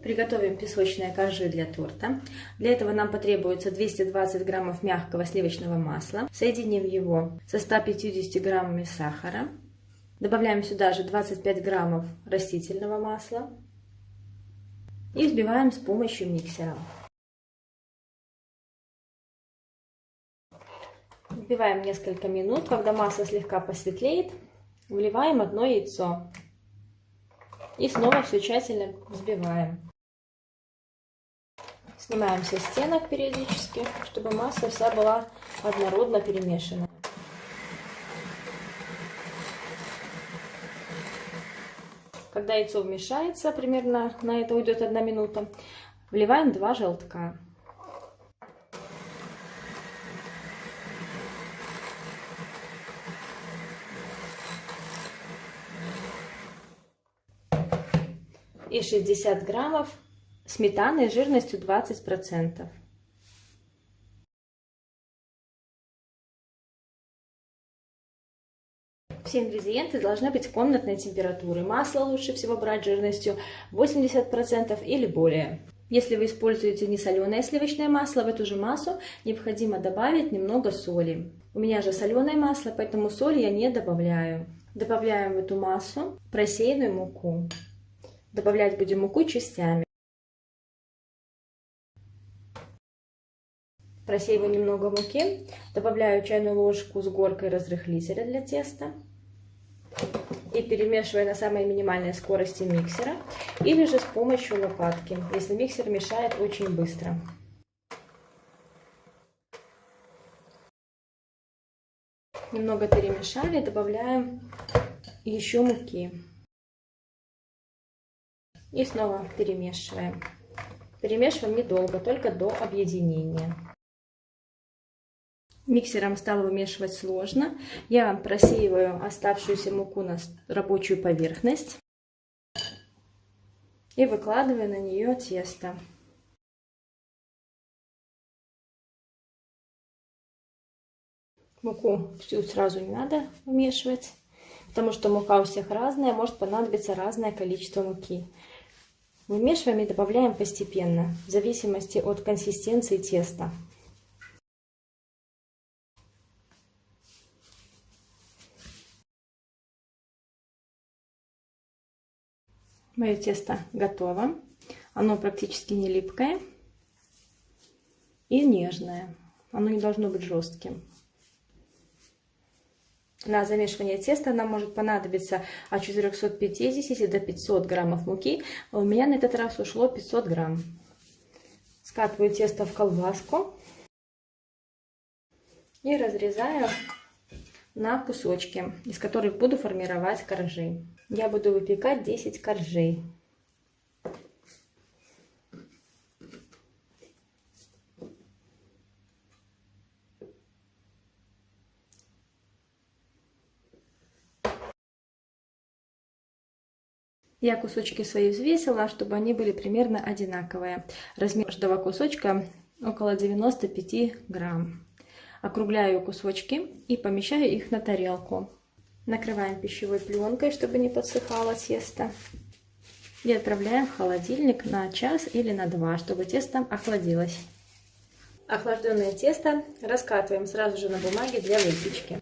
Приготовим песочные коржи для торта. Для этого нам потребуется 220 граммов мягкого сливочного масла. Соединим его со 150 граммами сахара. Добавляем сюда же 25 граммов растительного масла. И взбиваем с помощью миксера. Взбиваем несколько минут. Когда масса слегка посветлеет, вливаем одно яйцо. И снова все тщательно взбиваем. Снимаем со стенок периодически, чтобы масса вся была однородно перемешана. Когда яйцо вмешается, примерно на это уйдет 1 минута, вливаем 2 желтка. И 60 граммов сметаны жирностью 20%. Все ингредиенты должны быть комнатной температуры. Масло лучше всего брать жирностью 80% или более. Если вы используете несоленое сливочное масло, в эту же массу необходимо добавить немного соли. У меня же соленое масло, поэтому соль я не добавляю. Добавляем в эту массу просеянную муку. Добавлять будем муку частями. Просеиваю немного муки, добавляю чайную ложку с горкой разрыхлителя для теста и перемешиваю на самой минимальной скорости миксера или же с помощью лопатки, если миксер мешает очень быстро. Немного перемешали, добавляем еще муки и снова перемешиваем. Перемешиваем недолго, только до объединения. Миксером стало вымешивать сложно. Я просеиваю оставшуюся муку на рабочую поверхность и выкладываю на нее тесто. Муку всю сразу не надо вымешивать, потому что мука у всех разная, может понадобиться разное количество муки. Вымешиваем и добавляем постепенно, в зависимости от консистенции теста. Мое тесто готово. Оно практически не липкое и нежное. Оно не должно быть жестким. На замешивание теста нам может понадобиться от 450 до 500 граммов муки. А у меня на этот раз ушло 500 грамм. Скатываю тесто в колбаску и разрезаю на кусочки, из которых буду формировать коржи. Я буду выпекать 10 коржей. Я кусочки свои взвесила, чтобы они были примерно одинаковые. Размер каждого кусочка около 95 грамм. Округляю кусочки и помещаю их на тарелку. Накрываем пищевой пленкой, чтобы не подсыхало тесто. И отправляем в холодильник на час или на 2, чтобы тесто охладилось. Охлажденное тесто раскатываем сразу же на бумаге для выпечки.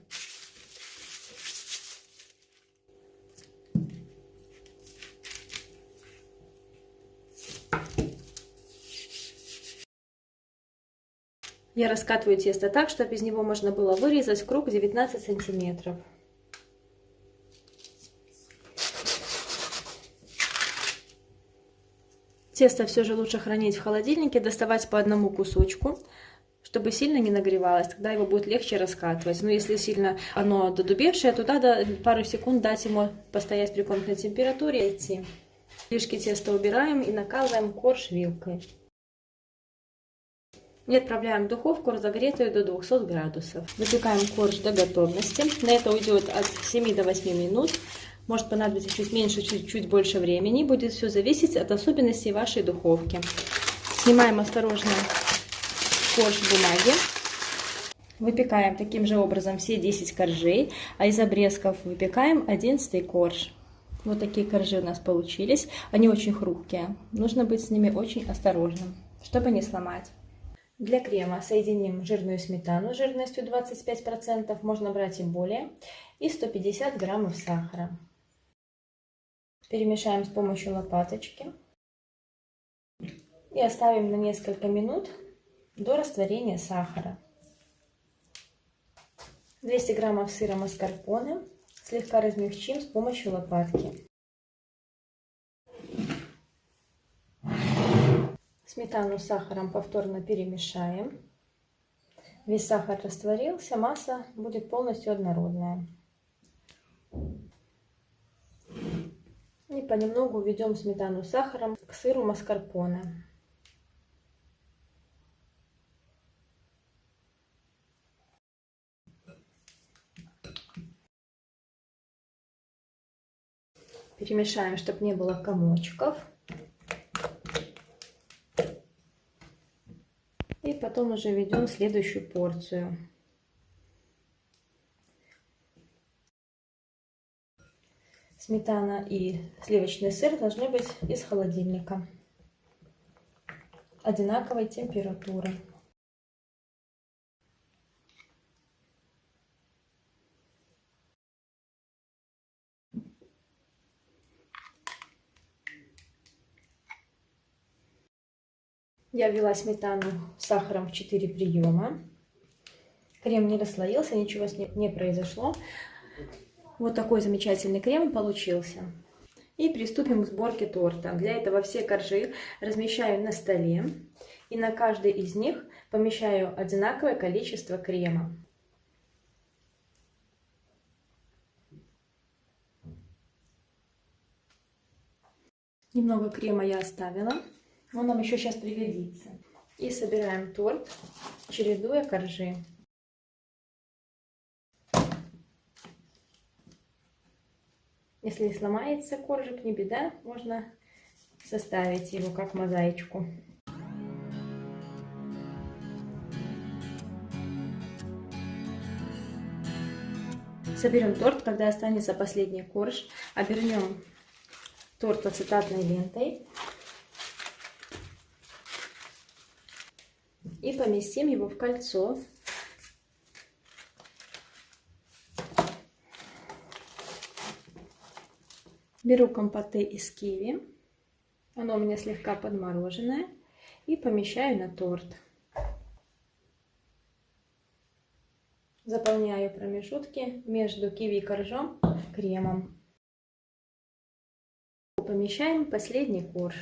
Я раскатываю тесто так, чтобы из него можно было вырезать круг 19 сантиметров. Тесто все же лучше хранить в холодильнике, доставать по одному кусочку, чтобы сильно не нагревалось, тогда его будет легче раскатывать. Но если сильно оно додубевшее, то надо пару секунд дать ему постоять при комнатной температуре и идти. Лишки теста убираем и накалываем корж вилкой. И отправляем в духовку, разогретую до 200 градусов. Выпекаем корж до готовности. На это уйдет от 7 до 8 минут. Может понадобиться чуть меньше, чуть больше времени. Будет все зависеть от особенностей вашей духовки. Снимаем осторожно корж с бумаги. Выпекаем таким же образом все 10 коржей, а из обрезков выпекаем 11 корж. Вот такие коржи у нас получились. Они очень хрупкие. Нужно быть с ними очень осторожным, чтобы не сломать. Для крема соединим жирную сметану жирностью 25%, можно брать и более, и 150 граммов сахара. Перемешаем с помощью лопаточки и оставим на несколько минут до растворения сахара. 200 граммов сыра маскарпоне слегка размягчим с помощью лопатки. Сметану с сахаром повторно перемешаем. Весь сахар растворился, масса будет полностью однородная. И понемногу введем сметану с сахаром к сыру маскарпоне. Перемешаем, чтобы не было комочков. И потом уже введем следующую порцию. Сметана и сливочный сыр должны быть из холодильника одинаковой температуры. Я ввела сметану с сахаром в 4 приема. Крем не расслоился, ничего с ним не произошло. Вот такой замечательный крем получился. И приступим к сборке торта. Для этого все коржи размещаю на столе. И на каждый из них помещаю одинаковое количество крема. Немного крема я оставила. Он нам еще сейчас пригодится. И собираем торт, чередуя коржи. Если сломается коржик, не беда, можно составить его как мозаичку. Соберем торт, когда останется последний корж. Обернем торт ацетатной лентой. И поместим его в кольцо. Беру компоте из киви. Оно у меня слегка подмороженное. И помещаю на торт. Заполняю промежутки между киви и коржом кремом. Помещаем последний корж.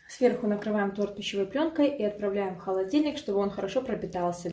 Сверху накрываем торт пищевой пленкой и отправляем в холодильник, чтобы он хорошо пропитался.